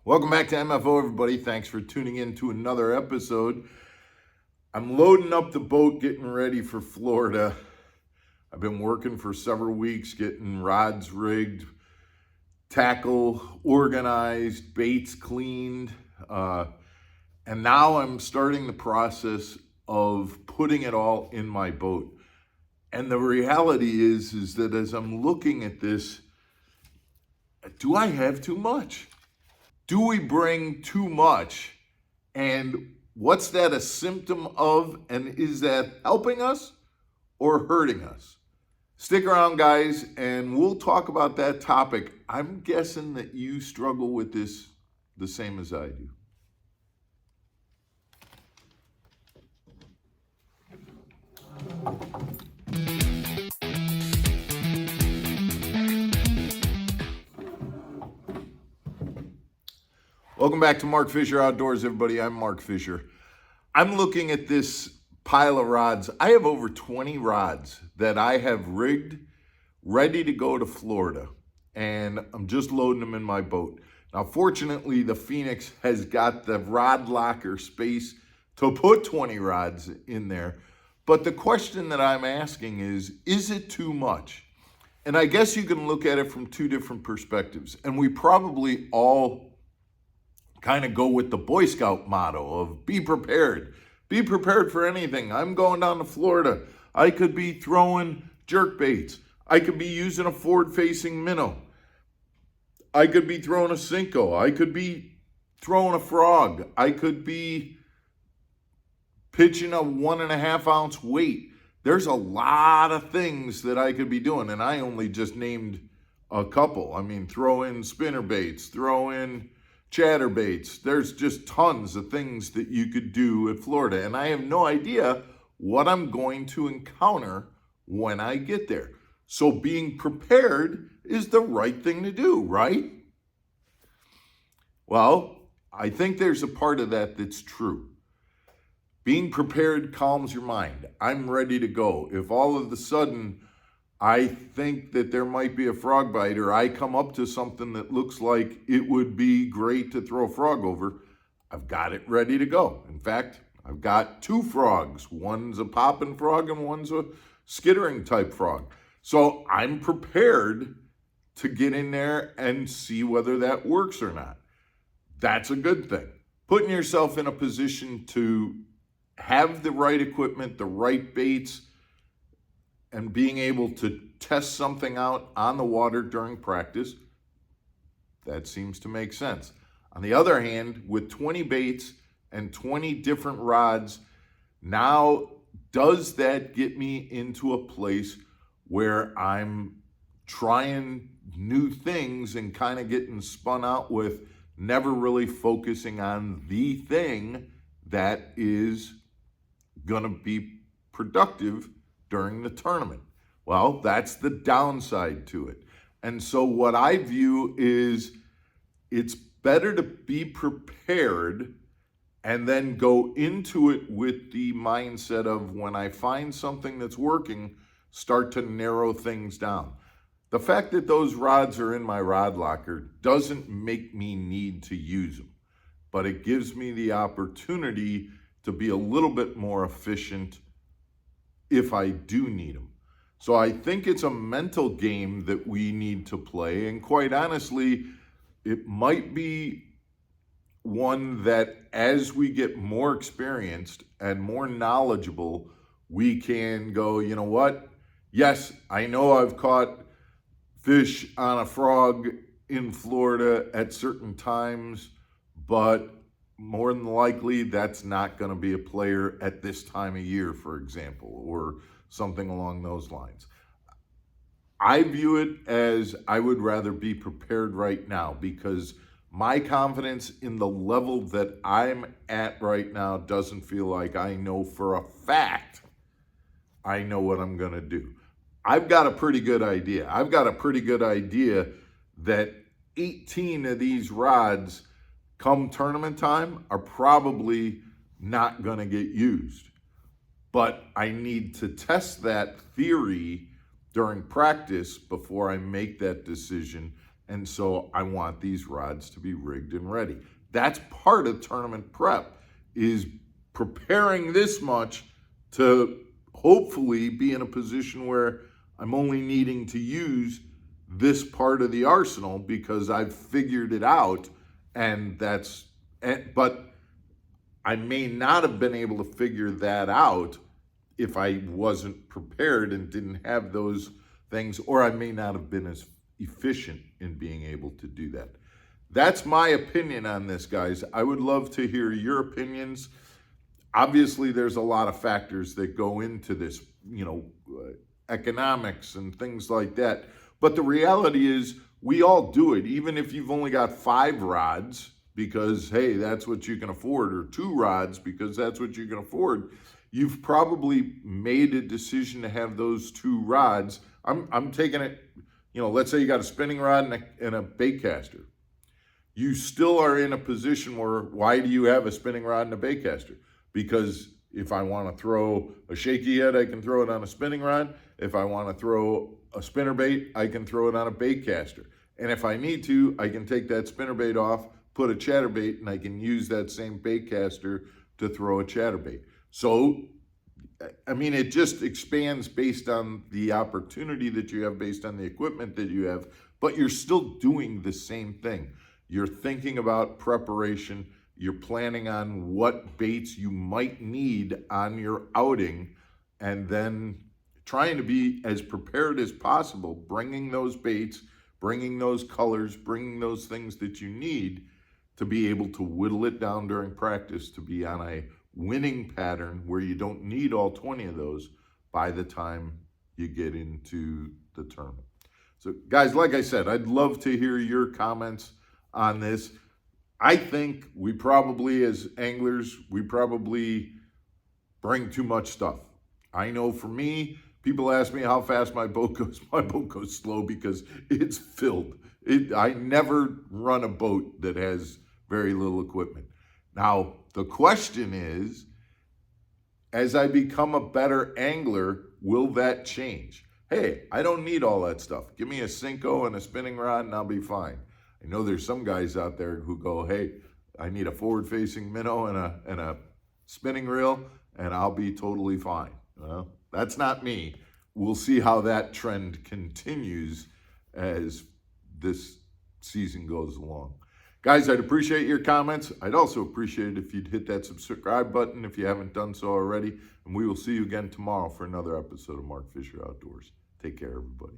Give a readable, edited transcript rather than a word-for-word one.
Welcome back to MFO, everybody. Thanks for tuning in to another episode. I'm loading up the boat, getting ready for Florida. I've been working for several weeks, getting rods rigged, tackle organized, baits cleaned, and now I'm starting the process of putting it all in my boat. And the reality is that as I'm looking at this, do I have too much? Do we bring too much? And what's that a symptom of? And is that helping us or hurting us? Stick around, guys, and we'll talk about that topic. I'm guessing that you struggle with this the same as I do. Welcome back to Mark Fisher Outdoors, everybody. I'm Mark Fisher. I'm looking at this pile of rods. I have over 20 rods that I have rigged, ready to go to Florida, and I'm just loading them in my boat. Now, fortunately, the Phoenix has got the rod locker space to put 20 rods in there. But the question that I'm asking is it too much? And I guess you can look at it from two different perspectives. And we probably all kind of go with the Boy Scout motto of be prepared. Be prepared for anything. I'm going down to Florida. I could be throwing jerk baits. I could be using a forward-facing minnow. I could be throwing a Cinco. I could be throwing a frog. I could be pitching a 1.5 ounce weight. There's a lot of things that I could be doing, and I only just named a couple. I mean, throw in spinner baits, throw in chatterbaits. There's just tons of things that you could do at Florida, and I have no idea what I'm going to encounter when I get there. So being prepared is the right thing to do, right? Well, I think there's a part of that that's true. Being prepared calms your mind. I'm ready to go. If all of a sudden I think that there might be a frog bite, or I come up to something that looks like it would be great to throw a frog over, I've got it ready to go. In fact, I've got 2 frogs. One's a popping frog and one's a skittering type frog. So I'm prepared to get in there and see whether that works or not. That's a good thing. Putting yourself in a position to have the right equipment, the right baits, and being able to test something out on the water during practice, that seems to make sense. On the other hand, with 20 baits and 20 different rods, now does that get me into a place where I'm trying new things and kind of getting spun out with never really focusing on the thing that is going to be productive during the tournament? Well, that's the downside to it. And so what I view is it's better to be prepared and then go into it with the mindset of, when I find something that's working, start to narrow things down. The fact that those rods are in my rod locker doesn't make me need to use them, but it gives me the opportunity to be a little bit more efficient if I do need them. So I think it's a mental game that we need to play. And quite honestly, it might be one that as we get more experienced and more knowledgeable, we can go, you know what? Yes, I know I've caught fish on a frog in Florida at certain times, but more than likely, that's not going to be a player at this time of year, for example, or something along those lines. I view it as I would rather be prepared right now, because my confidence in the level that I'm at right now doesn't feel like I know for a fact I know what I'm going to do. I've got a pretty good idea. I've got a pretty good idea that 18 of these rods come tournament time are probably not going to get used. But I need to test that theory during practice before I make that decision And so I want these rods to be rigged and ready. That's part of tournament prep, is preparing this much to hopefully be in a position where I'm only needing to use this part of the arsenal because I've figured it out. But I may not have been able to figure that out if I wasn't prepared and didn't have those things, or I may not have been as efficient in being able to do that. That's my opinion on this, guys. I would love to hear your opinions. Obviously, there's a lot of factors that go into this, economics and things like that. But the reality is we all do it, even if you've only got 5 rods because, hey, that's what you can afford, or 2 rods because that's what you can afford. You've probably made a decision to have those 2 rods. I'm taking it, let's say you got a spinning rod and a bait caster. You still are in a position where, why do you have a spinning rod and a bait caster? Because if I want to throw a shaky head, I can throw it on a spinning rod. If I want to throw a spinner bait, I can throw it on a bait caster. And if I need to, I can take that spinner bait off, put a chatterbait, and I can use that same bait caster to throw a chatterbait. So, it just expands based on the opportunity that you have, based on the equipment that you have, but you're still doing the same thing. You're thinking about preparation. You're planning on what baits you might need on your outing, and then trying to be as prepared as possible, bringing those baits, bringing those colors, bringing those things that you need to be able to whittle it down during practice, to be on a winning pattern where you don't need all 20 of those by the time you get into the tournament. So guys, like I said, I'd love to hear your comments on this. I think we probably, as anglers, we probably bring too much stuff. I know for me, people ask me how fast my boat goes. My boat goes slow because it's filled. I never run a boat that has very little equipment. Now, the question is, as I become a better angler, will that change? Hey, I don't need all that stuff. Give me a Cinco and a spinning rod and I'll be fine. I know there's some guys out there who go, hey, I need a forward-facing minnow and a spinning reel, and I'll be totally fine. Well, that's not me. We'll see how that trend continues as this season goes along. Guys, I'd appreciate your comments. I'd also appreciate it if you'd hit that subscribe button if you haven't done so already. And we will see you again tomorrow for another episode of Mark Fisher Outdoors. Take care, everybody.